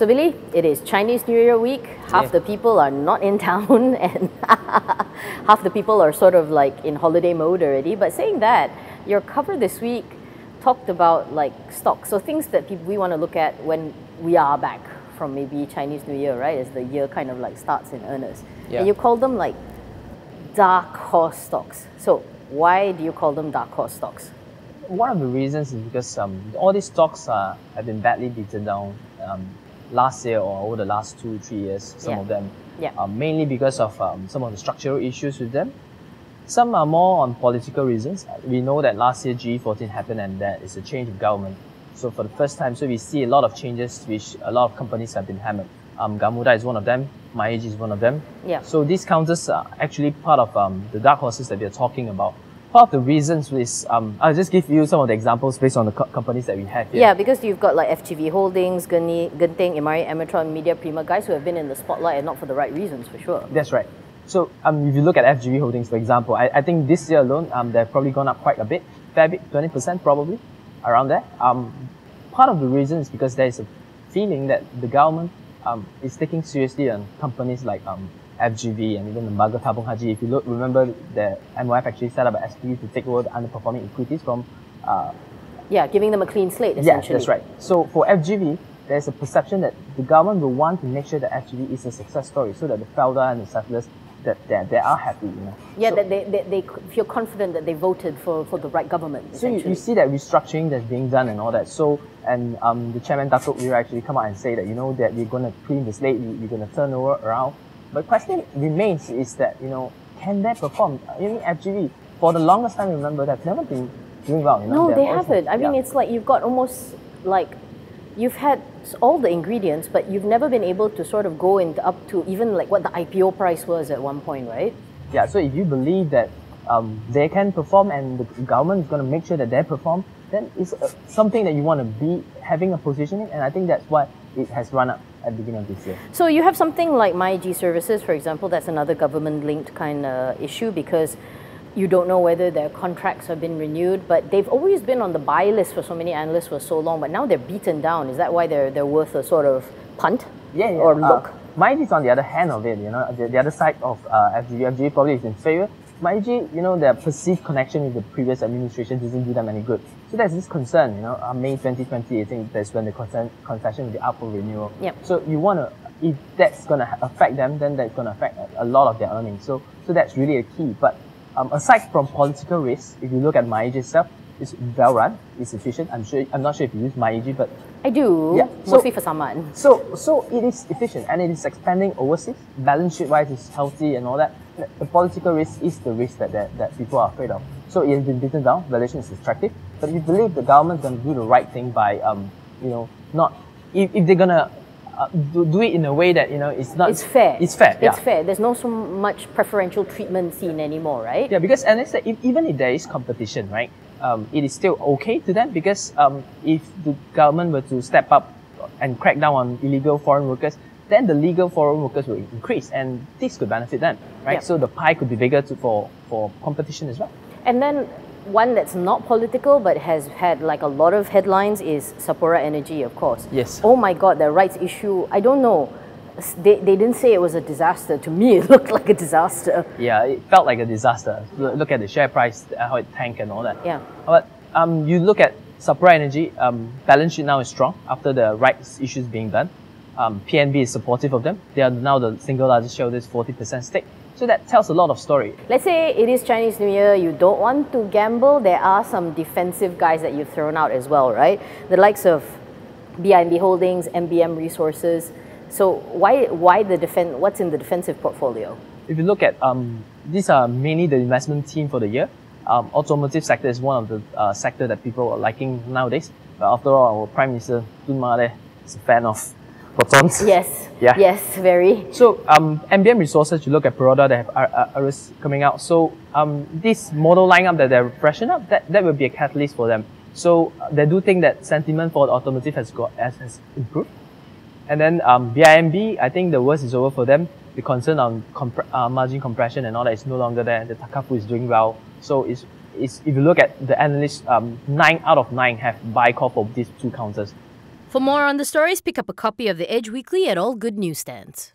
So Billy, it is Chinese New Year week. Half the people are not in town and half the people are sort of like in holiday mode already. But saying that, your cover this week talked about like stocks. So things that we want to look at when we are back from maybe Chinese New Year, right? As the year kind of like starts in earnest. Yeah. And you call them like dark horse stocks. So why do you call them dark horse stocks? One of the reasons is because all these stocks have been badly beaten down last year or over the last 2-3 years, some of them. Mainly because of some of the structural issues with them. Some are more on political reasons. We know that last year G14 happened and there is a change of government. So for the first time, we see a lot of changes which a lot of companies have been hammered. Gamuda is one of them, MyEG is one of them. So these counters are actually part of the dark horses that we are talking about. Part of the reasons is, I'll just give you some of the examples based on the companies that we have here. Yeah, because you've got like FGV Holdings, Genting, Imari, Amatron, Media Prima, guys who have been in the spotlight and not for the right reasons, for sure. That's right. So if you look at FGV Holdings, for example, I think this year alone, they've probably gone up quite a bit, fair bit, 20% probably, around there. Part of the reason is because there is a feeling that the government is taking seriously on companies like FGV and even the Lembaga Tabung Haji. If you remember, the MOF actually set up an SPV to take over the underperforming equities from... giving them a clean slate, essentially. Yeah, that's right. So for FGV, there's a perception that the government will want to make sure that FGV is a success story so that the founder and the settlers, that they are happy, you know. Yeah, so, that they feel confident that they voted for the right government, so you see that restructuring that's being done and all that. So, and the chairman, Datuk, will actually come out and say that, you know, that we're going to clean the slate, we're going to turn over around. But the question remains is that, you know, can they perform? I mean, FGV, for the longest time, remember, they've never been doing well. You know? No, they haven't. I mean, it's like you've got almost like, you've had all the ingredients, but you've never been able to sort of go into up to even like what the IPO price was at one point, right? Yeah, so if you believe that they can perform and the government is going to make sure that they perform, then it's something that you want to be having a position in, and I think that's why it has run up at the beginning of this year. So you have something like MyEG services, for example, that's another government-linked kind of issue because you don't know whether their contracts have been renewed, but they've always been on the buy list for so many analysts for so long, but now they're beaten down. Is that why they're worth a sort of punt? Yeah. Or look? MyEG is on the other hand of it, you know, the other side of FGV. FGV probably is in favor. MyEG, you know, their perceived connection with the previous administration doesn't do them any good. So there's this concern, you know, May 2020, I think that's when the concession will be up for renewal. So you want to, if that's going to affect them, then that's going to affect a lot of their earnings. So that's really a key. But aside from political risk, if you look at MyEG itself, it's well run, it's efficient. I'm not sure if you use MyEG, but I do. Yeah, mostly for Saman. So it is efficient and it is expanding overseas. Balance sheet wise, it's healthy and all that. The political risk is the risk that people are afraid of. So it has been beaten down. Valuation is attractive, but if you believe the government is going to do the right thing by you know, not if they're gonna do it in a way that, you know, it's not... It's fair. It's fair, yeah. It's fair. There's no so much preferential treatment seen anymore, right? Yeah, because and it's like, even if there is competition, right, it is still okay to them because if the government were to step up and crack down on illegal foreign workers, then the legal foreign workers will increase and this could benefit them, right? So the pie could be bigger for competition as well. And then one that's not political but has had like a lot of headlines is Sapura Energy, of course. Yes. Oh my God, the rights issue, I don't know. They didn't say it was a disaster. To me, it looked like a disaster. Yeah, it felt like a disaster. Look at the share price, how it tanked and all that. Yeah. But you look at Sapura Energy, balance sheet now is strong after the rights issues being done. PNB is supportive of them. They are now the single largest shareholders, 40% stake. So that tells a lot of story. Let's say it is Chinese New Year, you don't want to gamble. There are some defensive guys that you've thrown out as well, right? The likes of BIMB Holdings, MBM Resources. So why the what's in the defensive portfolio? If you look at, these are mainly the investment team for the year. Automotive sector is one of the sector that people are liking nowadays. But after all, our Prime Minister Tun Mahathir is a fan of protons. Yes. Yeah. Yes, very. So MBM Resources, you look at Peroda, they have Aris coming out. So this model lineup that they're freshening up, that will be a catalyst for them. So they do think that sentiment for the automotive has improved. And then BIMB, I think the worst is over for them. The concern on margin compression and all that is no longer there. The Takafu is doing well. So if you look at the analysts, 9 out of 9 have buy call for these two counters. For more on the stories, pick up a copy of the Edge Weekly at all good newsstands.